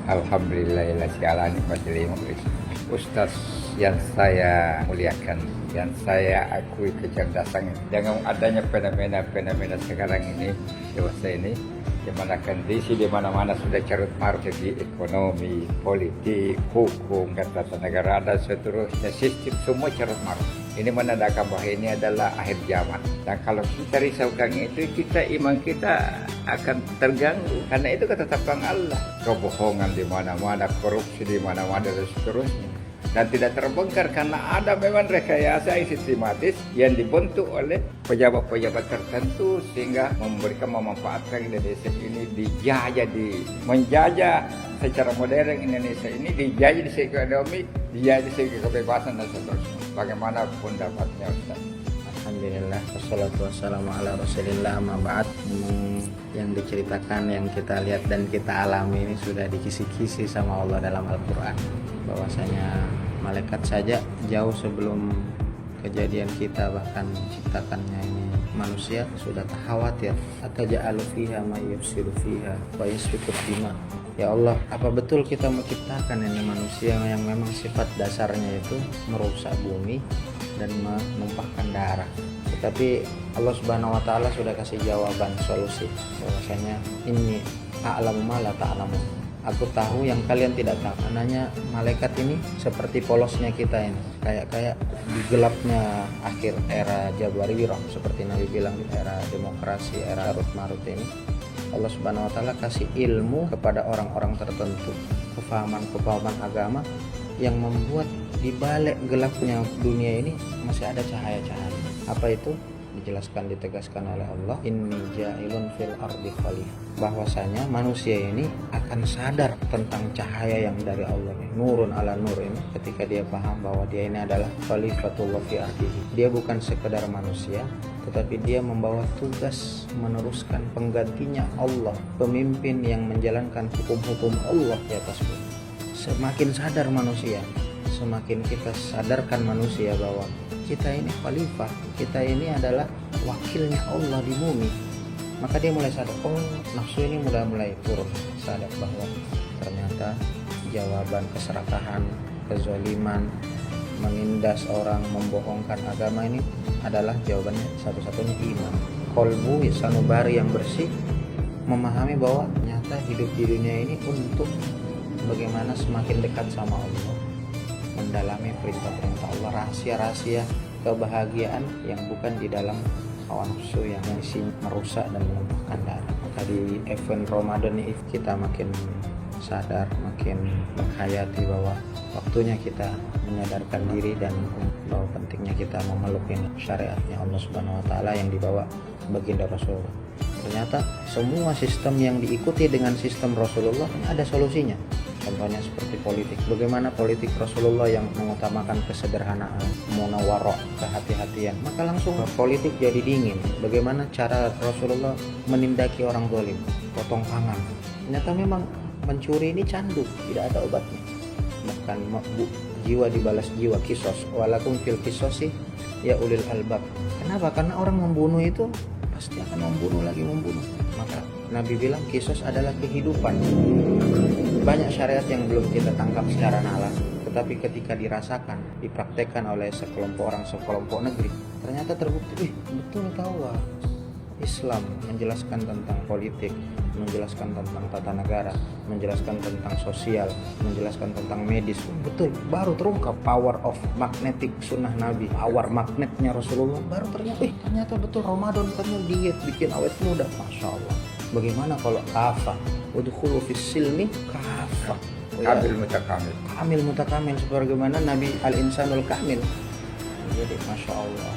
Alhamdulillah ala nikmatil Ustaz yang saya muliakan, yang saya akui kecerdasan dengan adanya fenomena sekarang ini, dewasa ini, di mana kondisi di mana-mana sudah carut marut, di ekonomi, politik, hukum, tata negara dan seterusnya, sistem semua carut marut. Ini menandakan bahwa ini adalah akhir zaman. Dan kalau kita risaukan itu, iman kita akan terganggu. Karena itu ketetapan Allah. Kebohongan di mana-mana, korupsi di mana-mana dan seterusnya. Dan tidak terbongkar karena ada memang rekayasa sistematis yang dibentuk oleh pejabat-pejabat tertentu sehingga memanfaatkan Indonesia ini menjajah secara modern. Indonesia ini dijajah di segi ekonomi, dijajah di segi kebebasan dan seterusnya. Bagaimana pendapatnya Ustaz? Alhamdulillah, wassalatu wassalamu ala rasulillah, ma ba'd. Yang diceritakan, yang kita lihat dan kita alami ini sudah dikisi-kisi sama Allah dalam Al-Quran, bahwasanya malaikat saja jauh sebelum kejadian kita bahkan menciptakannya ini manusia sudah khawatir, ataja'alu fiha ma yufsidu fiha wa yasfiku dima. Ya Allah, apa betul kita menciptakan ini manusia yang memang sifat dasarnya itu merusak bumi dan menumpahkan darah? Tetapi Allah Subhanahu wa taala sudah kasih jawaban, solusi, bahwasanya inni a'lamu ma la ta'lamun. Aku tahu yang kalian tidak tahu. Ananya malaikat ini seperti polosnya kita ini, kayak di gelapnya akhir era Jabariyah, seperti Nabi bilang, di era demokrasi, era carut marut ini, Allah Subhanahu wa taala kasih ilmu kepada orang-orang tertentu, kefahaman agama yang membuat di balik gelapnya dunia ini masih ada cahaya-cahaya. Apa itu? Dijelaskan, ditegaskan oleh Allah, inni ja'ilun fil ardi khalifah, bahwasanya manusia ini akan sadar tentang cahaya yang dari Allah ini, nurun ala nur ini, ketika dia paham bahwa dia ini adalah khalifatullah fi ardihi. Dia bukan sekedar manusia, tetapi dia membawa tugas meneruskan penggantinya Allah, pemimpin yang menjalankan hukum-hukum Allah di atas bumi. Semakin sadar manusia, semakin kita sadarkan manusia bahwa kita ini khalifah, kita ini adalah wakilnya Allah di bumi, maka dia mulai sadar, oh nafsu ini mulai turun, sadar bahwa ternyata jawaban keserakahan, kezaliman, menindas orang, membohongkan agama ini adalah jawabannya satu-satunya iman. Kolbu sanubari yang bersih, memahami bahwa ternyata hidup di dunia ini untuk bagaimana semakin dekat sama Allah, mendalami perintah-perintah Allah, rahasia-rahasia kebahagiaan yang bukan di dalam hawa nafsu yang isinya merusak dan menumpahkan darah. Maka di event Ramadan ini kita makin sadar, makin menghayati bahwa waktunya kita menyadarkan diri dan bahwa pentingnya kita memeluk syariatnya Allah Subhanahu wa taala yang dibawa baginda Rasulullah. Ternyata semua sistem yang diikuti dengan sistem Rasulullah ada solusinya. Contohnya seperti politik. Bagaimana politik Rasulullah yang mengutamakan kesederhanaan, munawarah, kehati-hatian, maka langsung politik jadi dingin. Bagaimana cara Rasulullah menindaki orang zalim, potong tangan. Ternyata memang mencuri ini candu, tidak ada obatnya. Bahkan jiwa dibalas jiwa, kisos. Walakum fil kisosi ya ulil albab. Kenapa? Karena orang membunuh itu pasti akan membunuh. Maka Nabi bilang kisos adalah kehidupan. Banyak syariat yang belum kita tangkap secara nalar, tetapi ketika dirasakan, dipraktekkan oleh sekelompok orang, sekelompok negeri, ternyata terbukti, betul tahu Islam menjelaskan tentang politik, menjelaskan tentang tata negara, menjelaskan tentang sosial, menjelaskan tentang medis. Betul, baru terungkap power of magnetic sunnah Nabi, power magnetnya Rasulullah. Baru ternyata betul Ramadan katanya diet bikin awet muda. Masya Allah. Bagaimana kalau kafah? Udkhulu fis silmi kafah. Kamil mutakamil sebagaimana Nabi al-insanul kamil. Jadi Masya Allah.